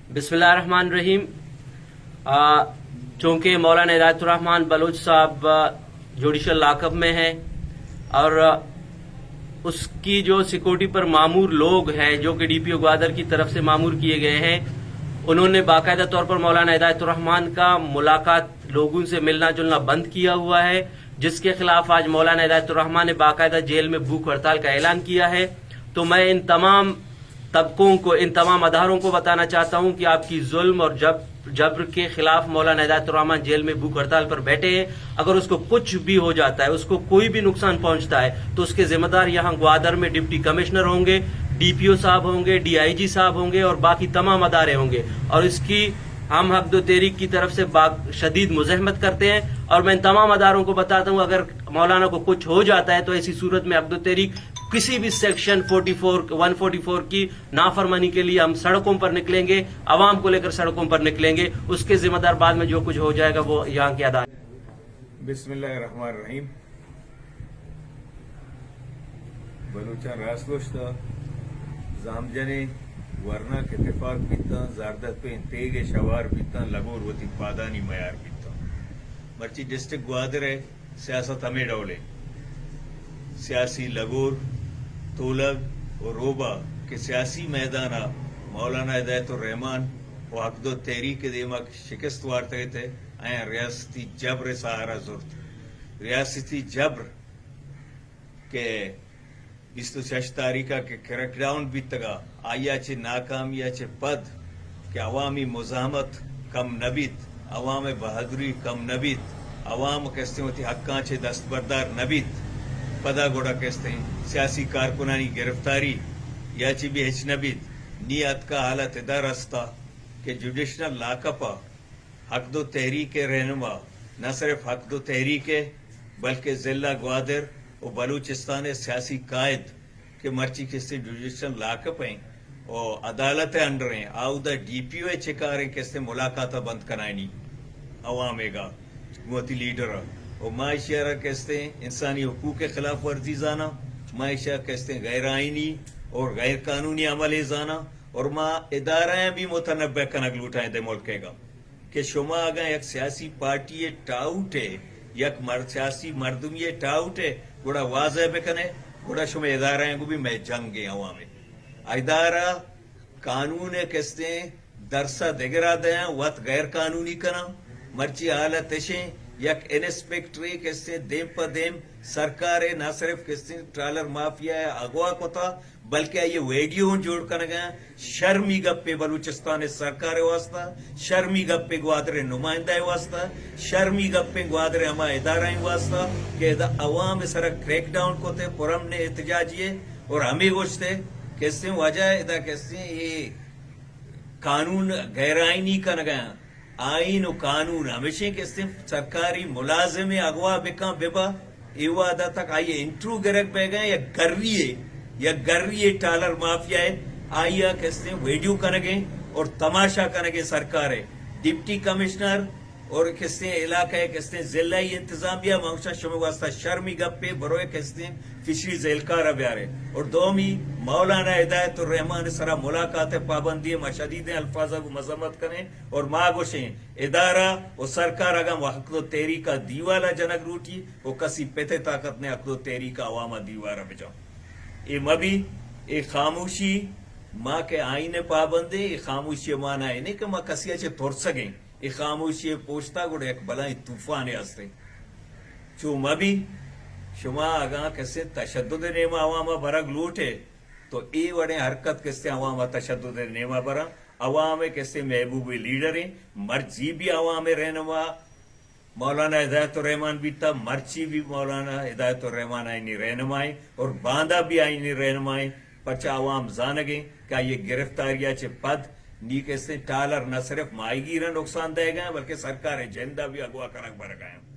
बिस्मिल्लाहिर्रहमानिर्रहीम। चूँकि मौलाना हिदायतुर्रहमान बलोच साहब जुडिशल लॉकअप में हैं और उसकी जो सिक्योरिटी पर मामूर लोग हैं जो कि डीपीओ ग्वादर की तरफ से मामूर किए गए हैं, उन्होंने बाकायदा तौर पर मौलाना हिदायतुर्रहमान का मुलाकात लोगों से मिलना जुलना बंद किया हुआ है, जिसके खिलाफ आज मौलाना हिदायतुर्रहमान ने बाकायदा जेल में भूख हड़ताल का ऐलान किया है। तो मैं इन तमाम तबकों को, इन तमाम अदारों को बताना चाहता हूं कि आपकी जुल्म और जब्र के खिलाफ मौलाना हिदायतुर्रहमान जेल में भूख हड़ताल पर बैठे हैं। अगर उसको कुछ भी हो जाता है, उसको कोई भी नुकसान पहुंचता है, तो उसके जिम्मेदार यहां ग्वादर में डिप्टी कमिश्नर होंगे, डीपीओ साहब होंगे, डीआईजी साहब होंगे और बाकी तमाम अदारे होंगे। और इसकी हम हक़ तहरीक की तरफ से शदीद मुज़ाहमत करते हैं। और मैं इन तमाम अदारों को बताता हूं, अगर मौलाना को कुछ हो जाता है तो ऐसी सूरत में हक़ तहरीक किसी भी सेक्शन 144 की नाफरमानी के लिए हम सड़कों पर निकलेंगे, आवाम को लेकर सड़कों पर निकलेंगे। उसके जिम्मेदार बाद में जो कुछ हो जाएगा वो यहाँ के अदारे। बिस्मिल्लाहिर्रहमानिर्रहीम। बलूचान रासलोश्ता जामजने वरना के इत्तेफाक बीता जारदत पे तेगे शवार बीता लगोर वती पादानी मयार बीता मर्ची डिस्ट्रिक्ट ग्वादर है। सियासत हमें डौले सियासी लगोर तोलग और रोबा के सियासी मैदाना मौलाना हिदायतुर्रहमान और हक़दो तहरीक देमा शिकस्त वार्ते थे आया रियासती जब्र सहारा जुर्त रियासती जब्र के 26 तारीखा के क्रैकडाउन भी तगा आया चे नाकामिया चे पद के अवामी मुजामत कम नबीत अवाम बहादुरी कम नबीत अवाम कहते होती हक्का चे दस्तबरदार नबीत पदा गोड़ा कहते हैं सियासी कारकुनानी गिरफ्तारी याची भी हेच नबीत नियत का हालत इधर रस्ता के जुडिशनल लाकपा हक़दो तहरीक रहनुमा न सिर्फ हक़दो तहरीक बल्कि जिला ग्वादर और बलूचिस्तान सियासी कायद के मर्ची किस्ते जुडिशनल लाकप हैं और अदालत अंडर हैं आउदा डीपीओ चिकारें किस्ते मुलाकात बंद करानी अवामेगा मोती लीडर और माशियारा कहते हैं इंसानी हुकूक के खिलाफ वर्जी जाना, माशिया कहते हैं गैर आइनी और गैर कानूनी अमल जाना और माँ इदारा भी मुतनब्बे कनक लूटाए दे मुल्क का कि शुमा अगर एक सियासी पार्टी ये टाउट है यक सियासी मर्दम ये टाउट है गुड़ा वाजह बेकने गुड़ा शुमा इदारा को भी मैं जंग गए हवा में इदारा कानून कहते हैं दरसा दिगरा दे वत गैर कानूनी कना मर्ची हालत ऐसे यक इंस्पेक्टरी कैसे देम पर देम सरकार न सिर्फ कैसे ट्रालर माफिया है अगवा को था बल्कि ये वीडियो जोड़ कर गया शर्मी गप्पे बलूचिस्तान सरकार वास्ता शर्मी गप्पे ग्वादर नुमाइंदा वास्ता शर्मी गप्पे ग्वादर हमारा इदारा वास्ता के अवाम सर क्रैकडाउन को थे पुरम ने एहतजाजिए और हमें गोश्ते कैसे वजह इधर कैसे ये कानून गैर आइनी का न गया आइन और कानून हमेशा के सरकारी मुलाजिम अगवा बेका बेबा एवादा तक आइए इंट्रू गिरक बह गए या गर्री टालर माफिया है आइया कहते वीडियो कनगे और तमाशा कनगे सरकार है डिप्टी कमिश्नर और कहते इलाका है कहते जिलाई इंतजामिया मंशा शुमे वास्ता शर्मी गप्पे बरोए कहते फिशरी जेलकार अब्यारे और दोमी मौलाना हिदायतुर्रहमान सरा मुलाकात पाबंदी मशदीद अल्फाजा को मजम्मत करें और माँ गोशे इदारा और सरकार अगम हक़दो तहरीक का दीवाला जनक रूटी वो कसी पेते ताकत ने हक़दो तहरीक का अवामा दीवारा बचाओ ये मबी ये खामोशी माँ के आईने पाबंदे ये खामोशी माना है नहीं कि माँ कसी अच्छे तोड़ सकें ये खामोशी पोछता गुड़ एक बलाई तूफान हस्ते चो मबी शुमा आगा कैसे तशद्दुद नेमा अवामा बरग लूटे तो ए वड़े हरकत कैसे अवामा तशद्दुद नेमा बरा अवाम कैसे महबूब लीडर हैं मर्जी भी अवाम रहनुमा मौलाना हिदायतुर्रहमान भी था मर्ची भी मौलाना हिदायतुर्रहमान आईनी रहनुमाई और बांदा भी आईनी रहनुमाई पचा अवाम जानगे क्या ये गिरफ्तारिया चे पद नी कैसे टालर न सिर्फ माईगीर नुकसान देगा बल्कि सरकार जिंदा भी अगवा करक बर गए।